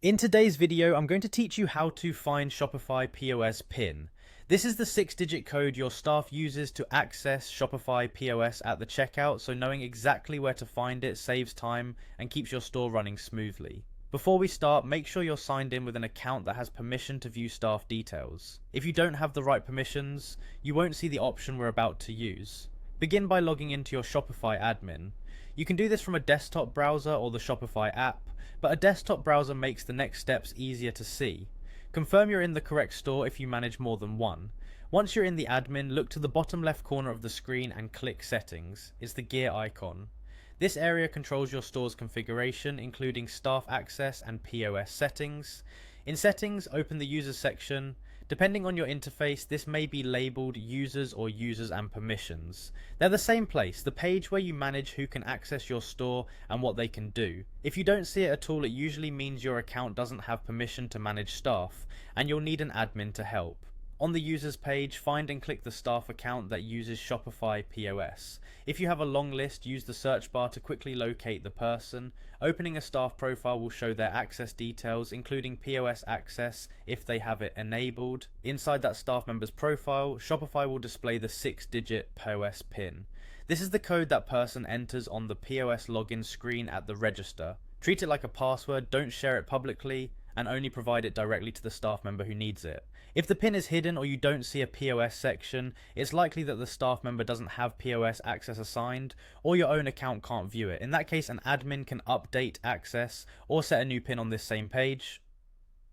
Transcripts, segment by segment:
In today's video, I'm going to teach you how to find Shopify POS PIN. This is the 6-digit code your staff uses to access Shopify POS at the checkout, so knowing exactly where to find it saves time and keeps your store running smoothly. Before we start, make sure you're signed in with an account that has permission to view staff details. If you don't have the right permissions, you won't see the option we're about to use. Begin by logging into your Shopify admin. You can do this from a desktop browser or the Shopify app, but a desktop browser makes the next steps easier to see. Confirm you're in the correct store if you manage more than one. Once you're in the admin, look to the bottom left corner of the screen and click Settings. It's the gear icon. This area controls your store's configuration, including staff access and POS settings. In Settings, open the Users section. Depending on your interface, this may be labeled Users or Users and Permissions. They're the same place, the page where you manage who can access your store and what they can do. If you don't see it at all, it usually means your account doesn't have permission to manage staff, and you'll need an admin to help. On the Users page, find and click the staff account that uses Shopify POS. If you have a long list, use the search bar to quickly locate the person. Opening a staff profile will show their access details, including POS access if they have it enabled. Inside that staff member's profile, Shopify will display the 6-digit POS PIN. This is the code that person enters on the POS login screen at the register. Treat it like a password, don't share it publicly, and only provide it directly to the staff member who needs it. If the PIN is hidden or you don't see a POS section, it's likely that the staff member doesn't have POS access assigned, or your own account can't view it. In that case, an admin can update access or set a new PIN on this same page.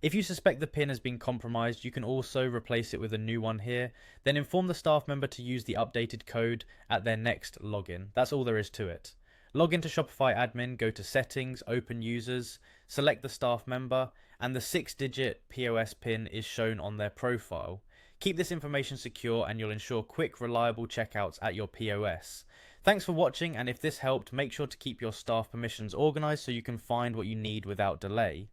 If you suspect the PIN has been compromised, you can also replace it with a new one here, then inform the staff member to use the updated code at their next login. That's all there is to it. Log into Shopify admin, go to Settings, Open Users, select the staff member, and the 6-digit POS PIN is shown on their profile. Keep this information secure and you'll ensure quick, reliable checkouts at your POS. Thanks for watching, and if this helped, make sure to keep your staff permissions organized so you can find what you need without delay.